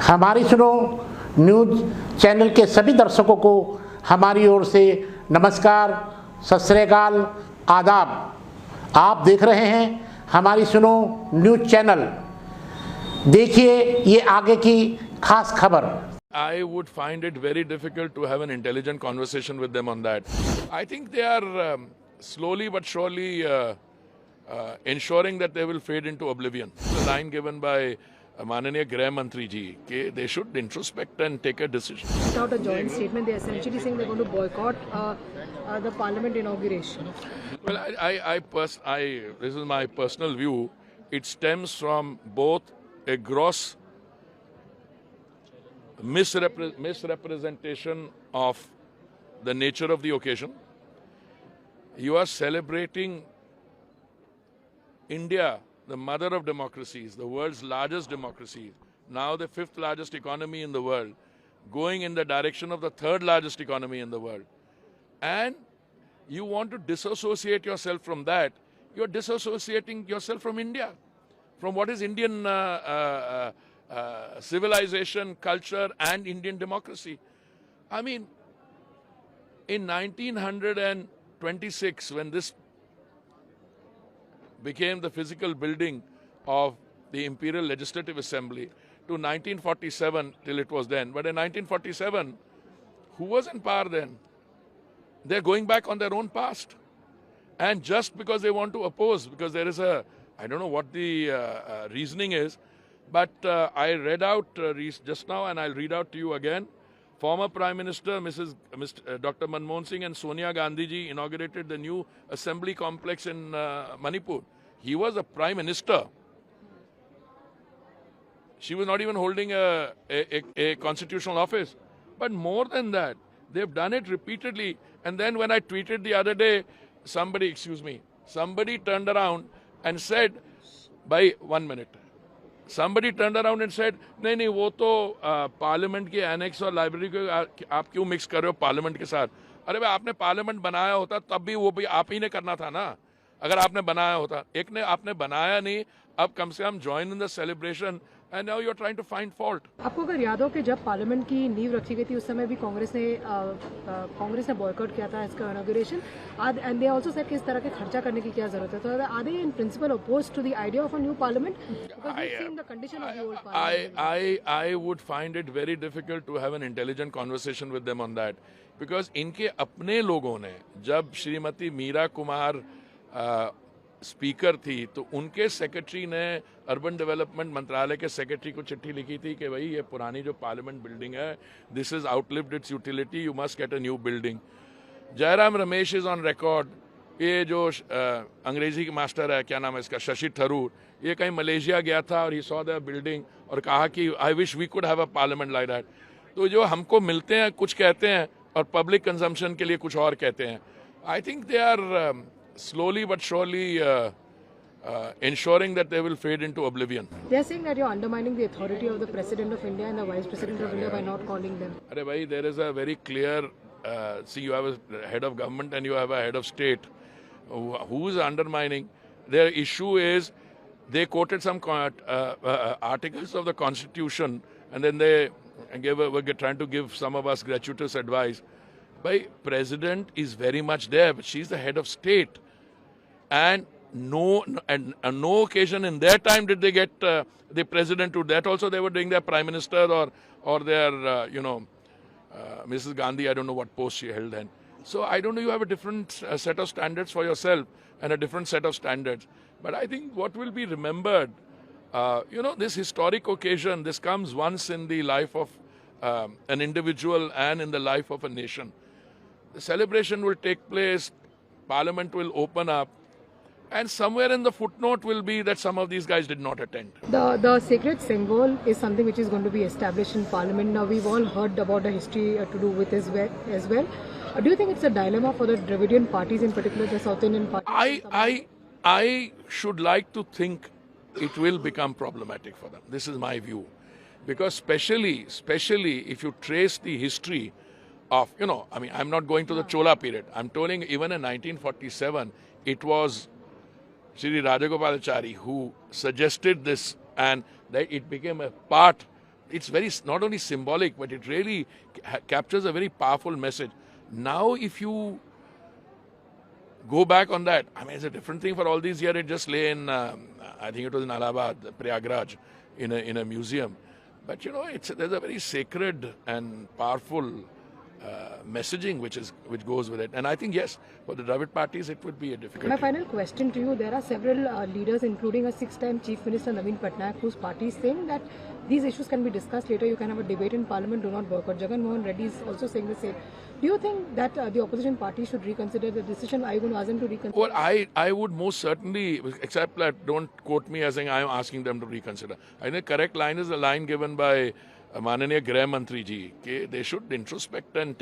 हमारी सुनो news channel के सभी दर्शकों को हमारी ओर से नमस्कार, सत श्री अकाल, आदाब। आप देख रहे हैं हमारी सुनो न्यूज़ चैनल। देखिए ये आगे की खास खबर। I would find it very difficult to have an intelligent conversation with them on that. I think they are slowly but surely ensuring that they will fade into oblivion. The line given by Mananiya Grah Mantri ji, they should introspect and take a decision. Without a joint statement, they're essentially saying they're going to boycott the parliament inauguration. Well, this is my personal view. It stems from both a gross misrepresentation of the nature of the occasion. You are celebrating India, the mother of democracies, the world's largest democracy, now the 5th largest economy in the world, going in the direction of the 3rd largest economy in the world. And you want to disassociate yourself from that. You're disassociating yourself from India, from what is Indian civilization, culture, and Indian democracy. I mean, in 1926, when this became the physical building of the Imperial Legislative Assembly, to 1947 till it was then. But in 1947, who was in power then? They're going back on their own past. And just because they want to oppose, because there is I don't know what the reasoning is, but I read out just now, and I'll read out to you again. Former Prime Minister Dr. Manmohan Singh and Sonia Gandhi ji inaugurated the new assembly complex in Manipur. He was a Prime Minister. She was not even holding a constitutional office. But more than that, they've done it repeatedly. And then when I tweeted the other day, somebody turned around and said, Somebody turned around and said, नहीं वो तो parliament की annex और library को आप क्यों mix कर रहे हो पार्लियामेंट के साथ? अरे भाई, आपने पार्लियामेंट बनाया होता तब भी वो भी आप ही ने करना था ना, अगर आपने बनाया होता। एक ने आपने बनाया नहीं, अब कम से come join in the celebration, and now you're trying to find fault. आपको अगर याद हो कि जब पार्लियामेंट की नींव रखी गई थी उस समय भी कांग्रेस ने बॉयकॉट किया था इसका inauguration, and they also said कि इस तरह के खर्चा करने की क्या जरूरत है? तो are they in principle opposed to the idea of a new parliament? Because we seen the condition of the old parliament. I would find it very difficult to have an intelligent conversation with them on that, because इनके अपने लोगों ने, जब Shrimati Meera Kumar speaker थी, तो उनके secretary ने urban development मंत्रालय के सेक्रेटरी को चिट्ठी लिखी थी कि भाई ये पुरानी जो पार्लियामेंट बिल्डिंग है, this is outlived it's utility, you must get a new building. Jairam Ramesh is on record. ये जो अंग्रेजी की मास्टर है, क्या नाम है इसका, शशि थरूर, ये कहीं मलेशिया गया था और ही सॉ द बिल्डिंग और कहा कि I wish we could have a parliament like that. तो जो हमको मिलते हैं कुछ कहते हैं और पब्लिक कंजम्पशन के लिए कुछ और कहते हैं. I think they are slowly but surely ensuring that they will fade into oblivion. They are saying that you're undermining the authority of the President of India and the Vice President of India by not calling them. Arey bhai, there is a very clear, see, you have a head of government and you have a head of state. Who is undermining? Their issue is they quoted some articles of the Constitution, and then they were trying to give some of us gratuitous advice. By President is very much there, but she's the head of state. And no occasion in their time did they get the president to that. Also, they were doing their prime minister or their Mrs. Gandhi. I don't know what post she held then. So I don't know. You have a different set of standards for yourself and a different set of standards. But I think what will be remembered, this historic occasion. This comes once in the life of an individual and in the life of a nation. The celebration will take place. Parliament will open up. And somewhere in the footnote will be that some of these guys did not attend. The sacred symbol is something which is going to be established in Parliament. Now, we've all heard about the history to do with as well. Do you think it's a dilemma for the Dravidian parties, in particular the South Indian parties? I should like to think it will become problematic for them. This is my view. Because especially if you trace the history of, I'm not going to the Chola period. I'm telling even in 1947, it was Sri Rajagopalachari who suggested this, and that it became a part it's very not only symbolic, but it really captures a very powerful message. Now, if you go back on that, I mean, it's a different thing for all these years. It just lay in, I think it was in Allahabad, Prayagraj, in a museum. But you know, there's a very sacred and powerful messaging which goes with it. And I think, yes, for the Dravid parties, it would be a difficult My thing. final question to you, there are several leaders, including a 6-time Chief Minister Naveen Patnaik, whose party is saying that these issues can be discussed later, you can have a debate in Parliament, do not boycott. Jagan Mohan Reddy is also saying the same. Do you think that the opposition party should reconsider the decision? Are you going to ask them to reconsider? Well, I would most certainly, except that don't quote me as saying I am asking them to reconsider. I think the correct line is the line given by Mananiya Grah Mantri ji, they should introspect and take